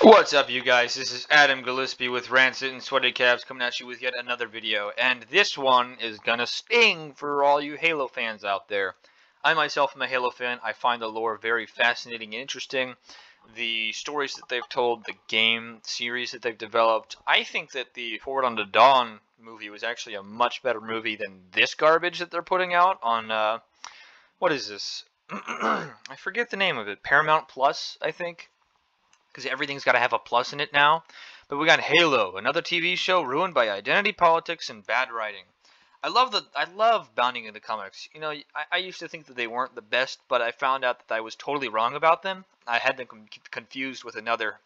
What's up, you guys? This is Adam Gillespie with Rancid and Sweaty Calves coming at you with yet another video, and this one is gonna sting for all you Halo fans out there. I myself am a Halo fan. I find the lore very fascinating and interesting. The stories that they've told, the game series that they've developed. I think that the Forward Unto Dawn movie was actually a much better movie than this garbage that they're putting out on, what is this? I forget the name of it. Paramount Plus, I think, because everything's got to have a plus in it now. But we got Halo, another TV show ruined by identity politics and bad writing. I love Bounding in the comics. You know, I used to think that they weren't the best, but I found out that I was totally wrong about them. I had them confused with another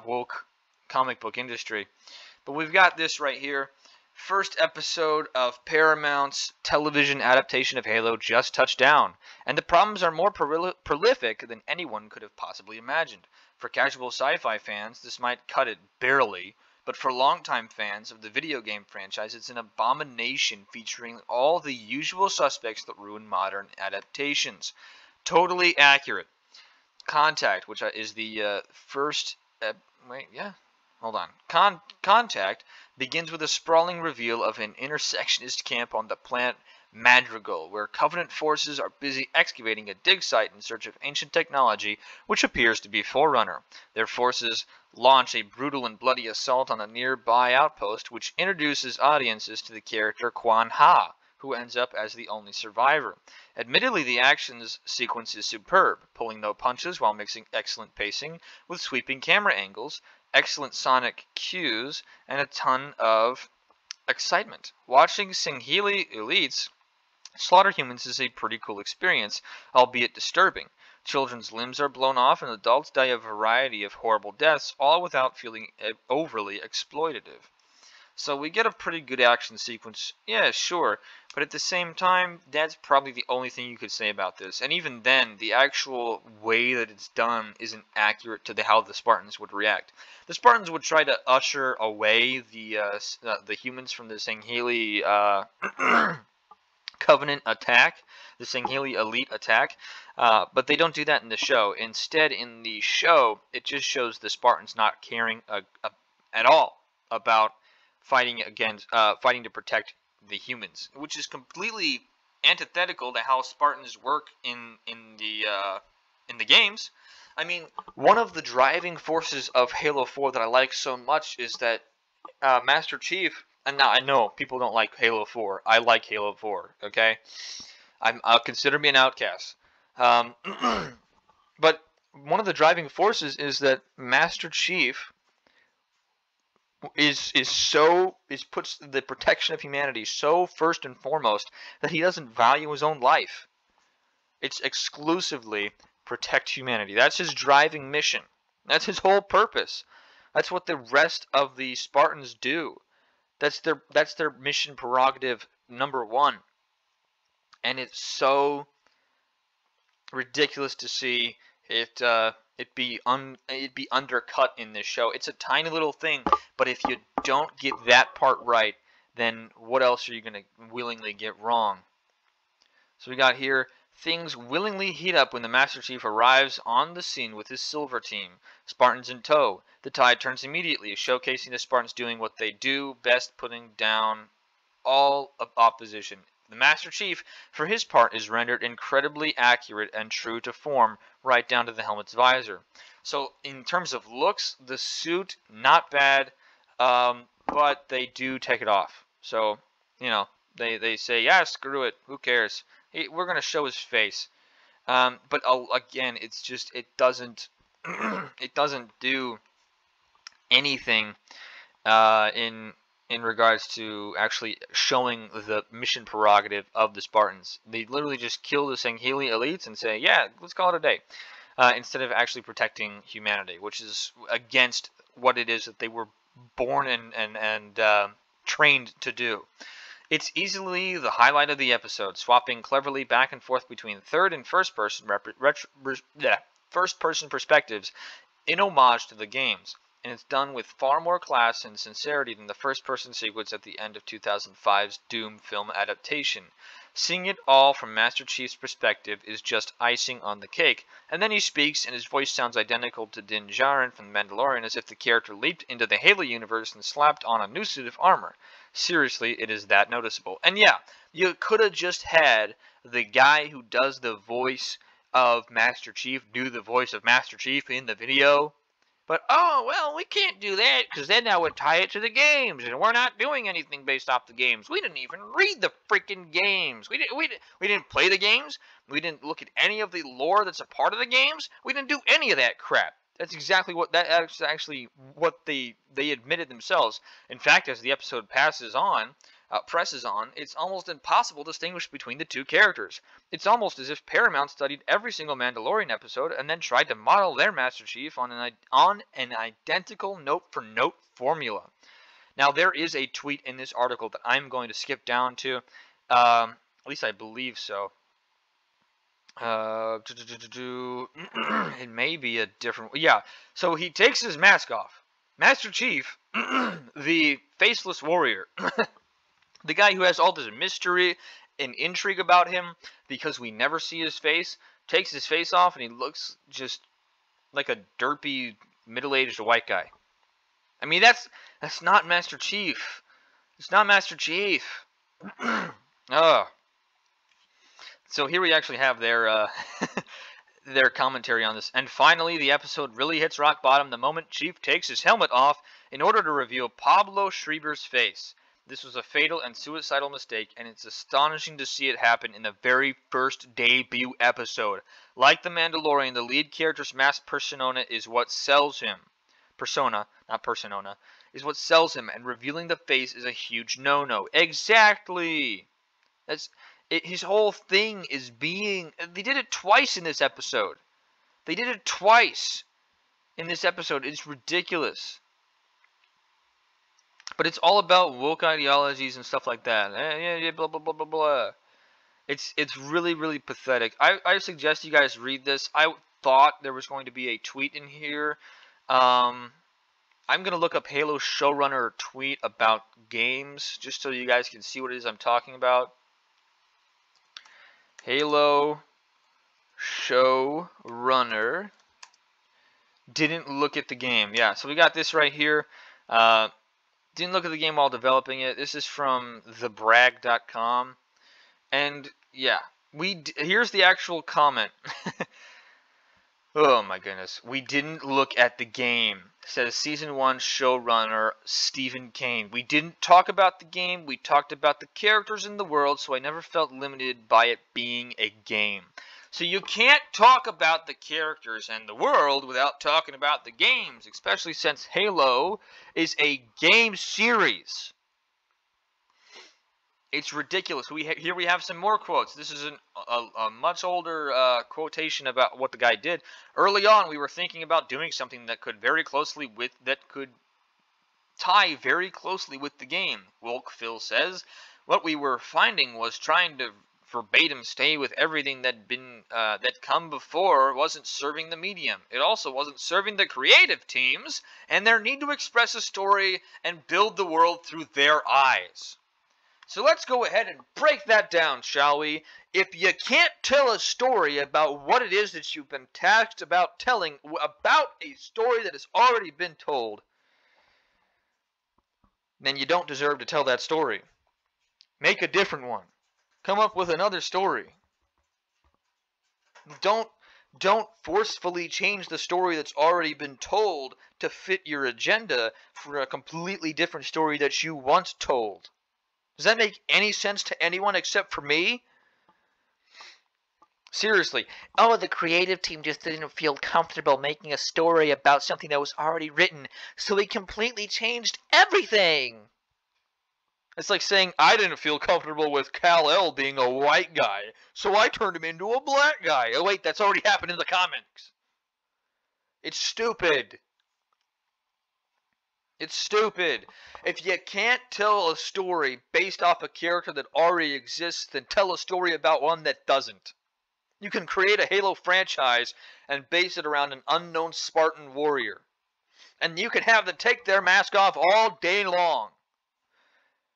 woke comic book industry. But we've got this right here. First episode of Paramount's television adaptation of Halo just touched down, and the problems are more prolific than anyone could have possibly imagined. For casual sci-fi fans, this might cut it barely, but for longtime fans of the video game franchise, it's an abomination featuring all the usual suspects that ruin modern adaptations. Totally accurate. Contact, which is the first... wait, yeah. Hold on. Contact begins with a sprawling reveal of an intersectionist camp on the planet Madrigal, where Covenant forces are busy excavating a dig site in search of ancient technology which appears to be Forerunner. Their forces launch a brutal and bloody assault on a nearby outpost, which introduces audiences to the character Quan Ha, who ends up as the only survivor. Admittedly, the action sequence is superb, pulling no punches while mixing excellent pacing with sweeping camera angles, excellent sonic cues, and a ton of excitement. Watching Singhili elites slaughter humans is a pretty cool experience, albeit disturbing. Children's limbs are blown off and adults die a variety of horrible deaths, all without feeling overly exploitative. So we get a pretty good action sequence, yeah, sure, but at the same time, that's probably the only thing you could say about this. And even then, the actual way that it's done isn't accurate to how the Spartans would react. The Spartans would try to usher away the humans from the Singhili Covenant attack, the Singhili elite attack, but they don't do that in the show. Instead, in the show, it just shows the Spartans not caring at all about fighting to protect the humans, which is completely antithetical to how Spartans work in the games. I mean, one of the driving forces of Halo 4 that I like so much is that Master Chief. And now I know people don't like Halo 4. I like Halo 4. Okay, consider me an outcast. But one of the driving forces is that Master Chief puts the protection of humanity so first and foremost that he doesn't value his own life. It's exclusively protect humanity. That's his driving mission. That's his whole purpose. That's what the rest of the Spartans do. That's their mission prerogative number one. And it's so ridiculous to see it be undercut in this show. It's a tiny little thing, but if you don't get that part right, then what else are you going to willingly get wrong? So we got here, things willingly heat up when the Master Chief arrives on the scene with his Silver team. Spartans in tow. The tide turns immediately, showcasing the Spartans doing what they do best, putting down all opposition. The Master Chief, for his part, is rendered incredibly accurate and true to form, right down to the helmet's visor. So, in terms of looks, the suit, not bad, but they do take it off. So, you know, they say, yeah, screw it, who cares? We're going to show his face. But again, it's just, it doesn't do anything in regards to actually showing the mission prerogative of the Spartans. They literally just kill the Singhili elites and say, yeah, let's call it a day, instead of actually protecting humanity, which is against what it is that they were born and trained to do. It's easily the highlight of the episode, swapping cleverly back and forth between third and first person perspectives in homage to the games, and it's done with far more class and sincerity than the first person sequence at the end of 2005's Doom film adaptation. Seeing it all from Master Chief's perspective is just icing on the cake. And then he speaks, and his voice sounds identical to Din Djarin from The Mandalorian, as if the character leaped into the Halo universe and slapped on a new suit of armor. Seriously, it is that noticeable. And yeah, you could have just had the guy who does the voice of Master Chief do the voice of Master Chief in the video. But, oh, well, we can't do that because then that would tie it to the games, and we're not doing anything based off the games. We didn't even read the freaking games. We didn't play the games. We didn't look at any of the lore that's a part of the games. We didn't do any of that crap. That's exactly what that's actually what they admitted themselves. In fact, as the episode presses on, it's almost impossible to distinguish between the two characters. It's almost as if Paramount studied every single Mandalorian episode and then tried to model their Master Chief on an identical note-for-note formula. Now, there is a tweet in this article that I'm going to skip down to. At least I believe so. It may be a different... Yeah, so he takes his mask off. Master Chief, the faceless warrior... The guy who has all this mystery and intrigue about him because we never see his face, takes his face off and he looks just like a derpy, middle-aged white guy. I mean, that's not Master Chief. It's not Master Chief. So here we actually have their their commentary on this. And finally, the episode really hits rock bottom the moment Chief takes his helmet off in order to reveal Pablo Schreiber's face. This was a fatal and suicidal mistake, and it's astonishing to see it happen in the very first debut episode. Like The Mandalorian, the lead character's masked persona is what sells him. Persona, not personona, is what sells him, and revealing the face is a huge no-no. Exactly! His whole thing is being... They did it twice in this episode. They did it twice in this episode. It's ridiculous. But it's all about woke ideologies and stuff like that. Yeah, blah, blah, blah, blah, blah. It's really, really pathetic. I suggest you guys read this. I thought there was going to be a tweet in here. I'm going to look up Halo showrunner tweet about games, just so you guys can see what it is I'm talking about. Halo showrunner didn't look at the game. Yeah, so we got this right here. Didn't look at the game while developing it. This is from thebrag.com. And yeah, here's the actual comment. Oh my goodness. We didn't look at the game. Says Season 1 showrunner Stephen Kane. We didn't talk about the game. We talked about the characters in the world, so I never felt limited by it being a game. So you can't talk about the characters and the world without talking about the games, especially since Halo is a game series. It's ridiculous. Here we have some more quotes. This is a much older quotation about what the guy did. Early on, we were thinking about doing something that could tie very closely with the game. Woke Phil says, what we were finding was trying to verbatim stay with everything that come before wasn't serving the medium. It also wasn't serving the creative teams and their need to express a story and build the world through their eyes. So let's go ahead and break that down, shall we? If you can't tell a story about what it is that you've been tasked about telling, about a story that has already been told, then you don't deserve to tell that story. Make a different one. Come up with another story. Don't forcefully change the story that's already been told to fit your agenda for a completely different story that you once told. Does that make any sense to anyone except for me? Seriously. Oh, the creative team just didn't feel comfortable making a story about something that was already written, so we completely changed everything. It's like saying, I didn't feel comfortable with Kal-El being a white guy, so I turned him into a black guy. Oh wait, that's already happened in the comics. It's stupid. It's stupid. If you can't tell a story based off a character that already exists, then tell a story about one that doesn't. You can create a Halo franchise and base it around an unknown Spartan warrior. And you can have them take their mask off all day long.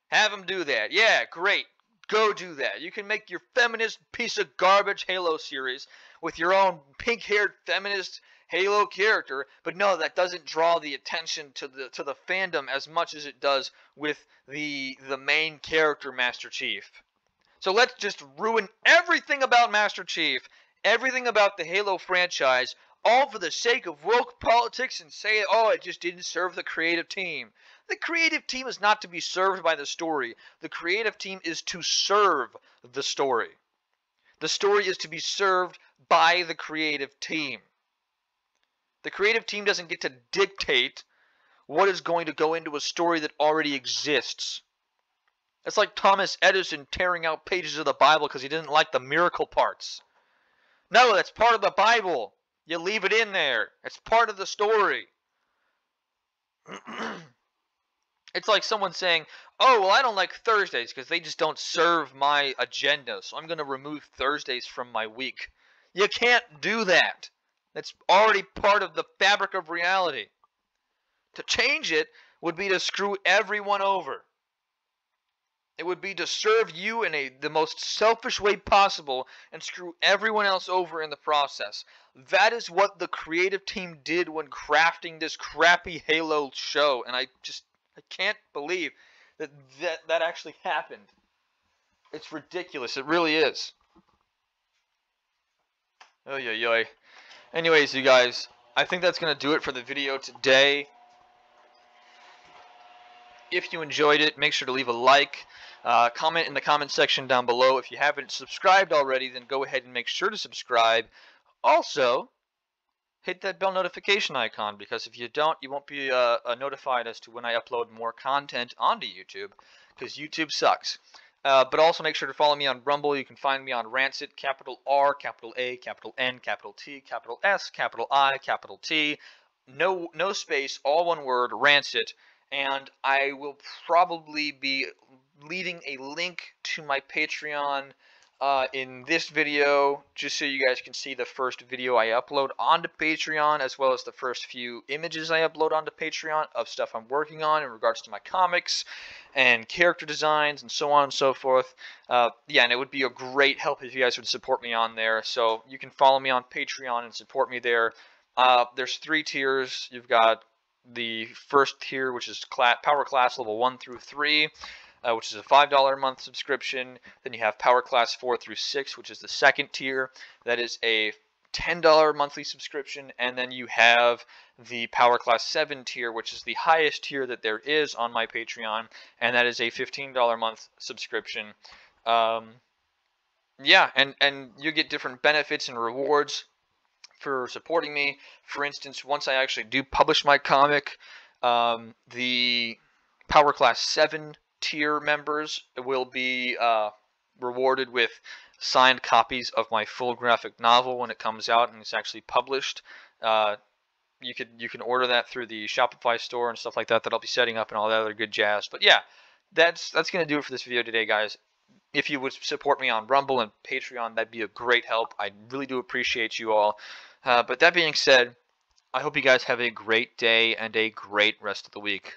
Have them do that. Yeah, great. Go do that. You can make your feminist piece of garbage Halo series with your own pink-haired feminist Halo character, but no, that doesn't draw the attention to the fandom as much as it does with the main character, Master Chief. So let's just ruin everything about Master Chief, everything about the Halo franchise, all for the sake of woke politics, and say, oh, it just didn't serve the creative team. The creative team is not to be served by the story. The creative team is to serve the story. The story is to be served by the creative team. The creative team doesn't get to dictate what is going to go into a story that already exists. It's like Thomas Edison tearing out pages of the Bible because he didn't like the miracle parts. No, that's part of the Bible. You leave it in there. It's part of the story. It's like someone saying, oh, well, I don't like Thursdays because they just don't serve my agenda, so I'm going to remove Thursdays from my week. You can't do that. That's already part of the fabric of reality. To change it would be to screw everyone over. It would be to serve you in the most selfish way possible and screw everyone else over in the process. That is what the creative team did when crafting this crappy Halo show, and I can't believe that actually happened. It's ridiculous. It really is. Oy, oy, oy. Anyways, you guys, I think that's going to do it for the video today. If you enjoyed it, make sure to leave a like. Comment in the comment section down below. If you haven't subscribed already, then go ahead and make sure to subscribe. Also, hit that bell notification icon, because if you don't, you won't be notified as to when I upload more content onto YouTube, because YouTube sucks. But also make sure to follow me on Rumble. You can find me on Rancid, capital R, capital A, capital N, capital T, capital S, capital I, capital T. No space, all one word, Rancid. And I will probably be leaving a link to my Patreon in this video, just so you guys can see the first video I upload onto Patreon, as well as the first few images I upload onto Patreon of stuff I'm working on in regards to my comics and character designs and so on and so forth. Yeah, and it would be a great help if you guys would support me on there. So you can follow me on Patreon and support me there. There's 3 tiers. You've got the first tier, which is Power Class level 1 through 3. Which is a $5 a month subscription. Then you have Power Class 4 through 6, which is the second tier. That is a $10 monthly subscription. And then you have the Power Class 7 tier, which is the highest tier that there is on my Patreon. And that is a $15 a month subscription. Yeah, and you get different benefits and rewards for supporting me. For instance, once I actually do publish my comic, the Power Class 7 tier members will be rewarded with signed copies of my full graphic novel when it comes out and it's actually published. You can order that through the Shopify store and stuff like that I'll be setting up and all that other good jazz. But yeah, that's gonna do it for this video today, guys. If you would support me on Rumble and Patreon, that'd be a great help. I really do appreciate you all. But that being said, I hope you guys have a great day and a great rest of the week.